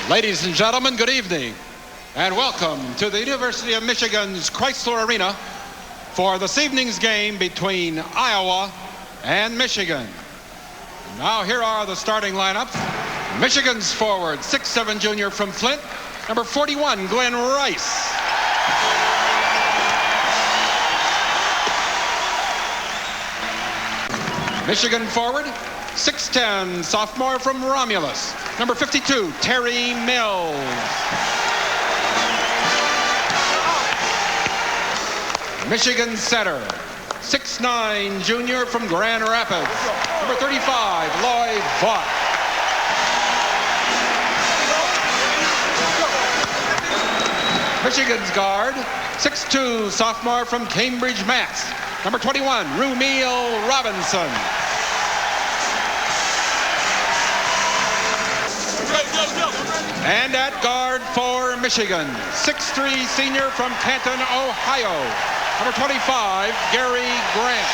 Ladies and gentlemen, good evening, and welcome to the University of Michigan's Crisler Arena for this evening's game between Iowa and Michigan. Now here are the starting lineups. Michigan's forward, 6'7" junior from Flint, number 41, Glenn Rice. Michigan forward, 6'10", sophomore from Romulus, number 52, Terry Mills. Michigan center, 6'9", junior from Grand Rapids, number 35, Lloyd Vaught. Michigan's guard, 6'2", sophomore from Cambridge, Mass, number 21, Rumeal Robinson. And at guard for Michigan, 6'3", senior from Canton, Ohio, number 25, Gary Grant.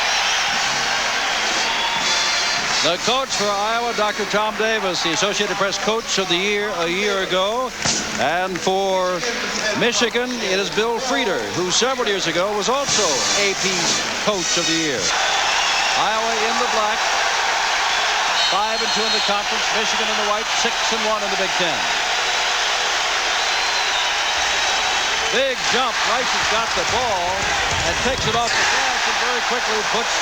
The coach for Iowa, Dr. Tom Davis, the Associated Press Coach of the Year a year ago. And for Michigan, it is Bill Frieder, who several years ago was also AP's Coach of the Year. Iowa in the black, 5-2 in the conference. Michigan in the white, 6-1 in the Big Ten. Big jump. Rice has got the ball and takes it off the glass and very quickly puts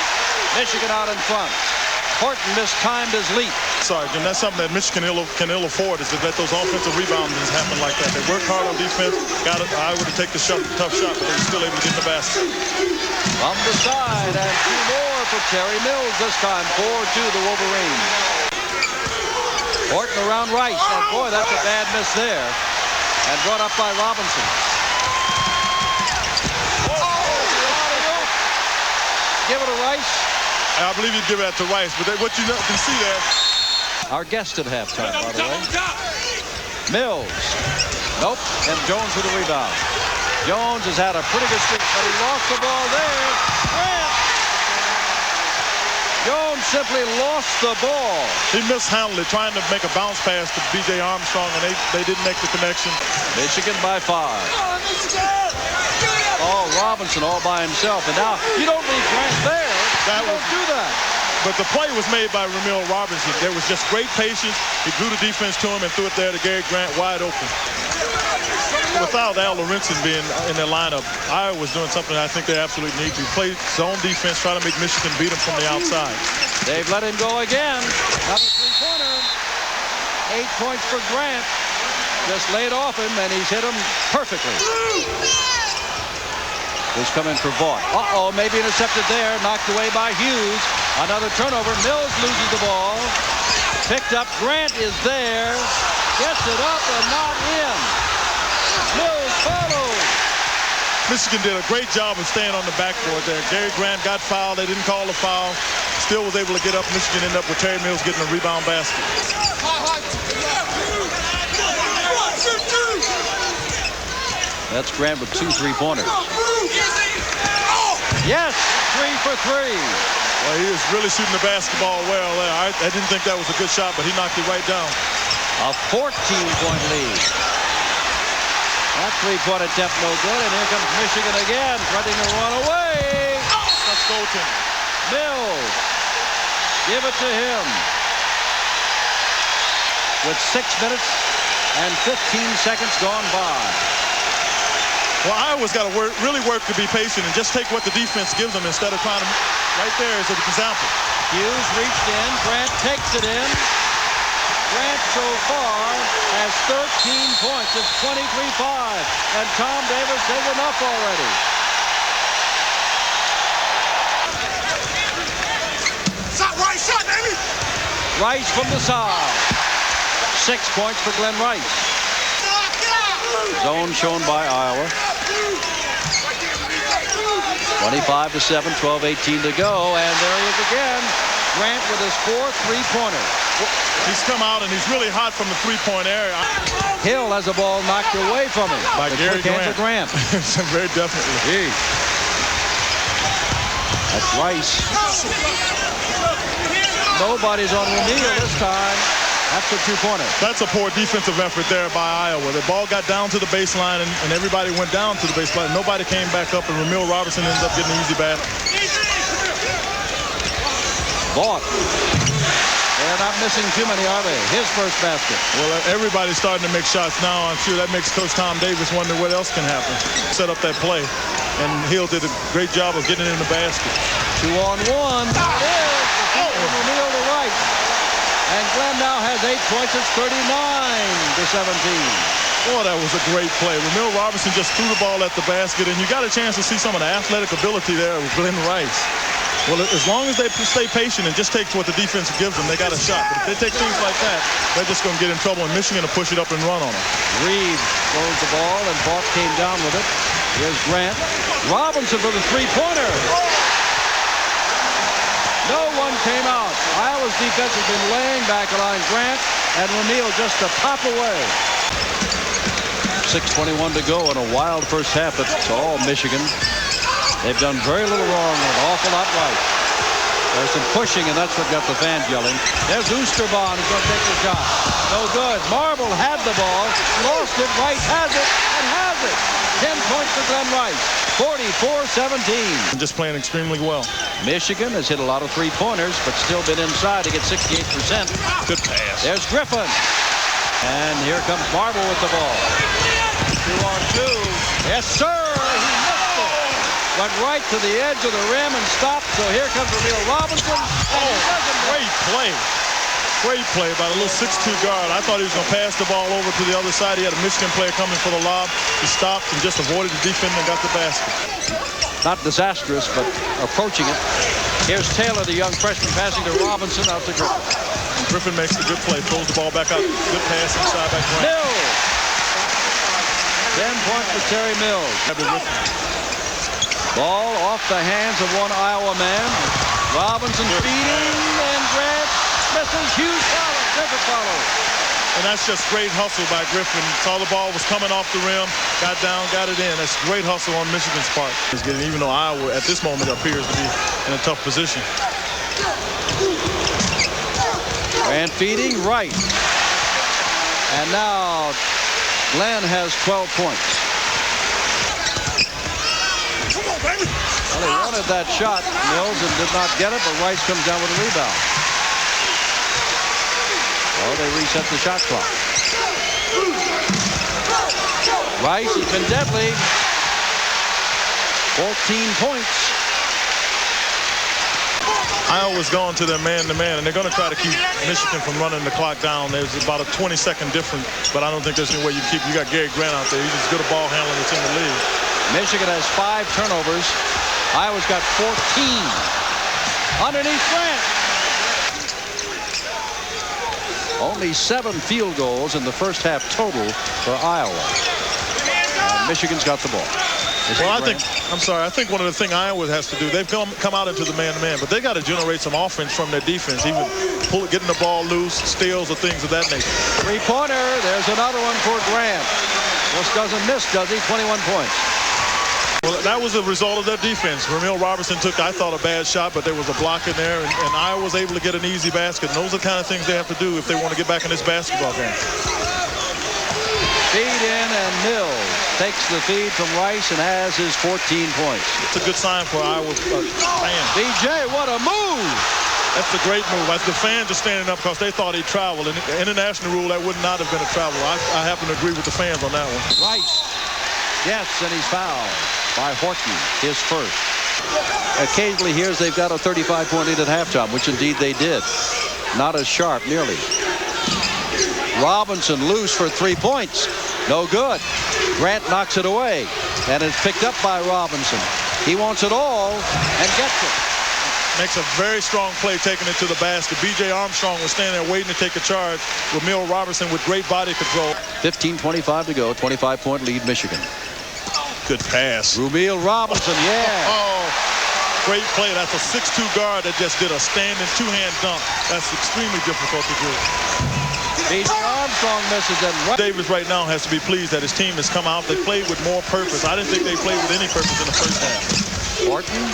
Michigan out in front. Horton mistimed his leap. Sergeant, that's something that Michigan can ill afford, is to let those offensive rebounds happen like that. They work hard on defense, got it. Iowa to take the tough shot, but they were still able to get the basket. From the side, and two more for Terry Mills this time. 4-2 the Wolverines. Horton around Rice. And boy, that's a bad miss there. And brought up by Robinson. Give it to Rice. I believe you'd give that to Rice, but what you can see there. Our guest at halftime, by the way. Mills. Nope. And Jones with the rebound. Jones has had a pretty good streak, but he lost the ball there. Grant. Jones simply lost the ball. He mishandled it, trying to make a bounce pass to B.J. Armstrong, and they didn't make the connection. Michigan by 5. Oh, Robinson all by himself. And now you don't leave Grant there. You don't do that. But the play was made by Rumeal Robinson. There was just great patience. He drew the defense to him and threw it there to Gary Grant wide open. Without Al Lorenzen being in their lineup, Iowa was doing something I think they absolutely need to. Play zone defense, try to make Michigan beat them from the outside. They've let him go again. Another three-pointer. 8 points for Grant. Just laid off him, and he's hit him perfectly. Who's coming for Vaught. Uh-oh, maybe intercepted there. Knocked away by Hughes. Another turnover. Mills loses the ball. Picked up. Grant is there. Gets it up and not in. Mills follows. Michigan did a great job of staying on the backboard there. Gary Grant got fouled. They didn't call the foul. Still was able to get up. Michigan ended up with Terry Mills getting a rebound basket. That's Grant with 2 3-pointers. Yes, 3 for 3. Well, he was really shooting the basketball well there. I didn't think that was a good shot, but he knocked it right down. A 14-point lead. That 3-point attempt no good, and here comes Michigan again, threatening to run away. That's goaltending. Mills. Give it to him. With 6 minutes and 15 seconds gone by. Well, Iowa's got to really work to be patient and just take what the defense gives them instead of trying to. Right there is an example. Hughes reached in. Grant takes it in. Grant so far has 13 points. It's 23-5. And Tom Davis says enough already. Shot, baby! Rice from the side. 6 points for Glenn Rice. Zone shown by Iowa. 25-7, 12-18 to go, and there he is again. Grant with his 4th 3-pointer. He's come out and he's really hot from the 3-point area. Hill has the ball knocked away from him by Gary Grant. Very definitely. Gee. That's Rice. Nobody's on Rumeal this time. That's a two-pointer. That's a poor defensive effort there by Iowa. The ball got down to the baseline, and everybody went down to the baseline. Nobody came back up, and Ramil Robertson ends up getting an easy basket. Vaught. They're not missing too many, are they? His first basket. Well, everybody's starting to make shots now. I'm sure that makes Coach Tom Davis wonder what else can happen. Set up that play, and Hill did a great job of getting it in the basket. 2-on-1. There it is. From Ramil to right. And Glenn now has 8 points. It's 39-17. Boy, that was a great play. Ramil Robertson just threw the ball at the basket, and you got a chance to see some of the athletic ability there with Glenn Rice. Well, as long as they stay patient and just take what the defense gives them, they got a shot. But if they take things like that, they're just going to get in trouble, and Michigan will push it up and run on them. Reeves throws the ball, and Vaught came down with it. Here's Grant. Robinson for the three-pointer. No one came out. Iowa's defense has been laying back along Grant, and Ramil just to pop away. 6:21 to go in a wild first half. It's all Michigan. They've done very little wrong and an awful lot right. There's some pushing, and that's what got the fans yelling. There's Oosterbaan who's going to take the shot. No good. Marble had the ball, lost it. Rice has it and has it. 10 points for Glenn Rice. 44-17. Just playing extremely well. Michigan has hit a lot of three-pointers, but still been inside to get 68%. Good pass. There's Griffin. And here comes Marble with the ball. 2-on-2. Yes, sir. He missed it. Went right to the edge of the rim and stopped. So here comes Ramil Robinson. Oh, great play. Great play by the little 6'2" guard. I thought he was going to pass the ball over to the other side. He had a Michigan player coming for the lob. He stopped and just avoided the defender and got the basket. Not disastrous, but approaching it. Here's Taylor, the young freshman, passing to Robinson out to Griffin. And Griffin makes a good play. Throws the ball back out. Good pass inside back. Mills. 10 points for Terry Mills. Ball off the hands of one Iowa man. Robinson feeding, and Grant misses. Hughes follows. Griffin follows. And that's just great hustle by Griffin. Saw the ball was coming off the rim, got down, got it in. That's great hustle on Michigan's part. Even though Iowa at this moment appears to be in a tough position. Grant feeding right. And now Glenn has 12 points. Come on, baby. Well, he wanted that shot, Mills, and did not get it, but Rice comes down with a rebound. Well, they reset the shot clock. Rice has been deadly. 14 points. Iowa's gone to their man-to-man, and they're going to try to keep Michigan from running the clock down. There's about a 20-second difference, but I don't think there's any way you keep. You got Gary Grant out there. He's as good a ball handler that's in the league. Michigan has 5 turnovers. Iowa's got 14. Underneath Grant. Only 7 field goals in the first half total for Iowa. And Michigan's got the ball. Well, I think one of the things Iowa has to do, they've come out into the man-to-man, but they got to generate some offense from their defense, even getting the ball loose, steals, or things of that nature. Three-pointer. There's another one for Grant. Just doesn't miss, does he? 21 points. Well, that was a result of their defense. Ramil Robertson took, I thought, a bad shot, but there was a block in there, and Iowa was able to get an easy basket. And those are the kind of things they have to do if they want to get back in this basketball game. Feed in, and Mills takes the feed from Rice and has his 14 points. It's a good sign for Iowa fans. BJ, what a move! That's a great move. The fans are standing up because they thought he traveled. In the international rule, that would not have been a travel. I happen to agree with the fans on that one. Rice. Yes, and he's fouled by Horton, his first. Occasionally hears they've got a 35-point lead at halftime, which indeed they did. Not as sharp, nearly. Robinson loose for 3 points. No good. Grant knocks it away, and it's picked up by Robinson. He wants it all and gets it. Makes a very strong play taking it to the basket. B.J. Armstrong was standing there waiting to take a charge. Ramil Robertson with great body control. 15:25 to go. 25-point lead, Michigan. Good pass. Ramil Robinson, yeah. Oh, great play. That's a 6'2" guard that just did a standing two-hand dunk. That's extremely difficult to do. B.J. Armstrong misses it. Davis right now has to be pleased that his team has come out. They played with more purpose. I didn't think they played with any purpose in the first half. Horton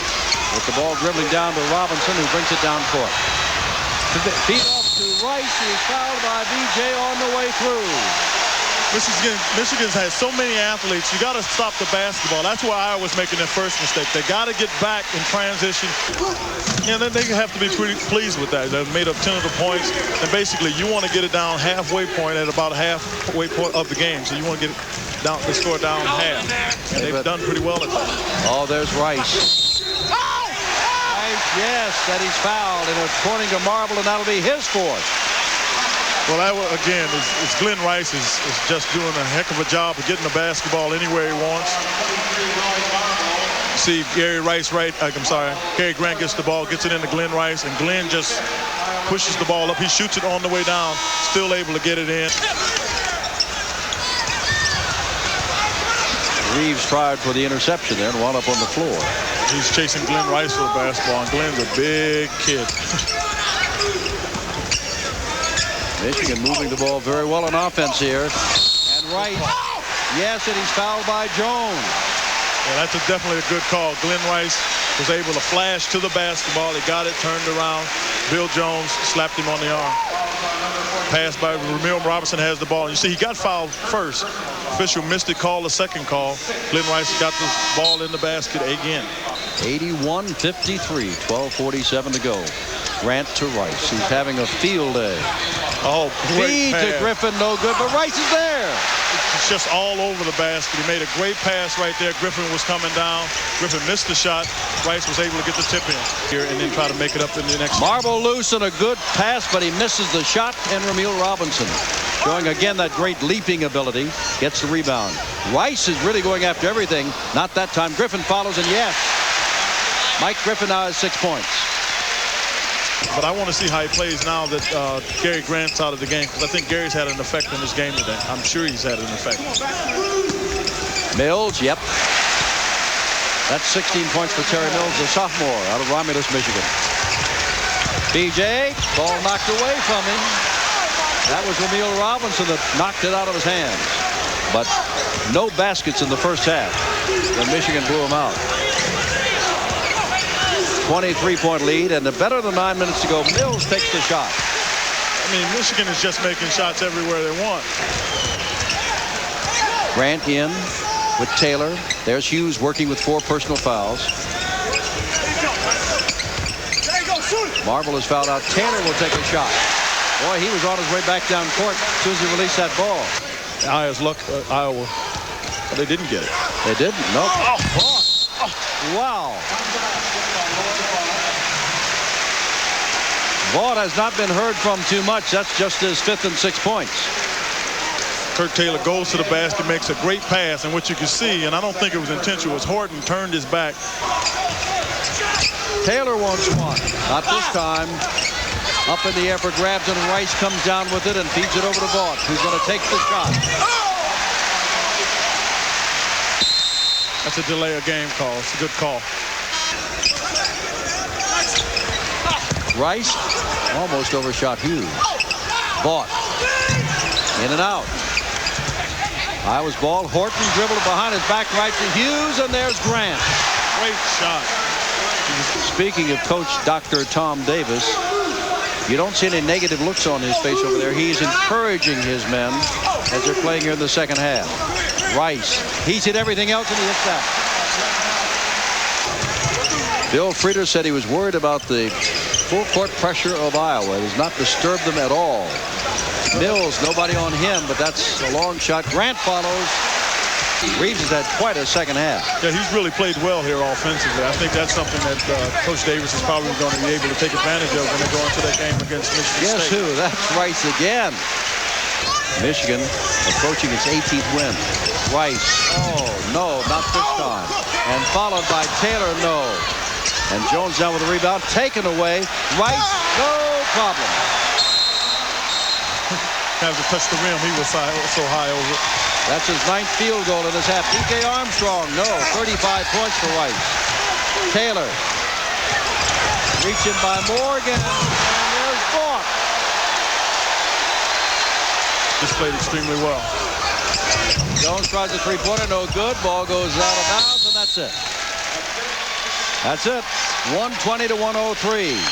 with the ball dribbling down to Robinson, who brings it down court. Feet off to Rice, who's fouled by B.J. on the way through. Michigan's had so many athletes. You got to stop the basketball. That's where Iowa's making their first mistake. They got to get back in transition. And then they have to be pretty pleased with that. They've made up 10 of the points. And basically, you want to get it down halfway point at about halfway point of the game. So you want to get it down, the score down half. And they've done pretty well at that. Oh, there's Rice. Yes, that he's fouled, and according to Marble, and that'll be his fourth. Well, that again is Glenn Rice is just doing a heck of a job of getting the basketball anywhere he wants. See Gary Grant gets the ball, gets it into Glenn Rice, and Glenn just pushes the ball up. He shoots it on the way down, still able to get it in. Reeves tried for the interception there and wound up on the floor. He's chasing Glenn Rice for the basketball, and Glenn's a big kid. Michigan moving the ball very well on offense here. And Rice, yes, and he's fouled by Jones. Yeah, that's definitely a good call. Glenn Rice was able to flash to the basketball. He got it, turned around. Bill Jones slapped him on the arm. Pass by Ramil Robertson has the ball. You see, he got fouled first. Official missed it, called the second call. Glenn Rice got the ball in the basket again. 81-53, 12:47 to go. Grant to Rice. He's having a field day. Oh, feed great to Griffin, no good, but Rice is there. It's just all over the basket. He made a great pass right there. Griffin was coming down. Griffin missed the shot. Rice was able to get the tip in here and then try to make it up in the next. Marble loose and a good pass, but he misses the shot, and Ramil Robinson showing again that great leaping ability. Gets the rebound. Rice is really going after everything. Not that time. Griffin follows, and yes, Mike Griffin now has 6 points. But I want to see how he plays now that Gary Grant's out of the game, because I think Gary's had an effect on his game today. I'm sure he's had an effect. Mills, yep. That's 16 points for Terry Mills, the sophomore out of Romulus, Michigan. B.J., ball knocked away from him. That was Ramil Robinson that knocked it out of his hands. But no baskets in the first half when Michigan blew him out. 23-point lead, and better than 9 minutes to go. Mills takes the shot. I mean, Michigan is just making shots everywhere they want. Grant in with Taylor. There's Hughes working with 4 personal fouls. Marble is fouled out. Taylor will take a shot. Boy, he was on his way back down court as soon as he released that ball. Iowa. They didn't get it. They didn't? Nope. Wow. Vaught has not been heard from too much. That's just his 5th and 6 points. Kirk Taylor goes to the basket, makes a great pass, and what you can see, and I don't think it was intentional, was Horton turned his back. Taylor wants one. Not this time. Up in the air for grabs, and Rice comes down with it and feeds it over to Vaught, who's going to take the shot. That's a delay of game call. It's a good call. Rice almost overshot Hughes. Vaught in and out. Iowa's ball. Horton dribbled behind his back right to Hughes, and there's Grant. Great shot. Speaking of Coach Dr. Tom Davis, you don't see any negative looks on his face over there. He's encouraging his men as they're playing here in the second half. Rice, he's hit everything else, and he hits that. Bill Frieder said he was worried about the full court pressure of Iowa. It has not disturbed them at all. Mills, nobody on him, but that's a long shot. Grant follows. Reeves has had quite a second half. Yeah, he's really played well here offensively. I think that's something that Coach Davis is probably going to be able to take advantage of when they go into that game against Michigan State. Guess who? That's Rice again. Michigan approaching its 18th win. Rice. Oh, no, not this time. And followed by Taylor, no. And Jones down with a rebound, taken away. Rice, no problem. Has to touch the rim. He was so high over it. That's his 9th field goal in this half. D.K. Armstrong, no. 35 points for Rice. Taylor. Reaching by Morgan. And there's Vaught. Just played extremely well. Jones tries a three-pointer, no good. Ball goes out of bounds, and that's it. That's it. 120 to 103.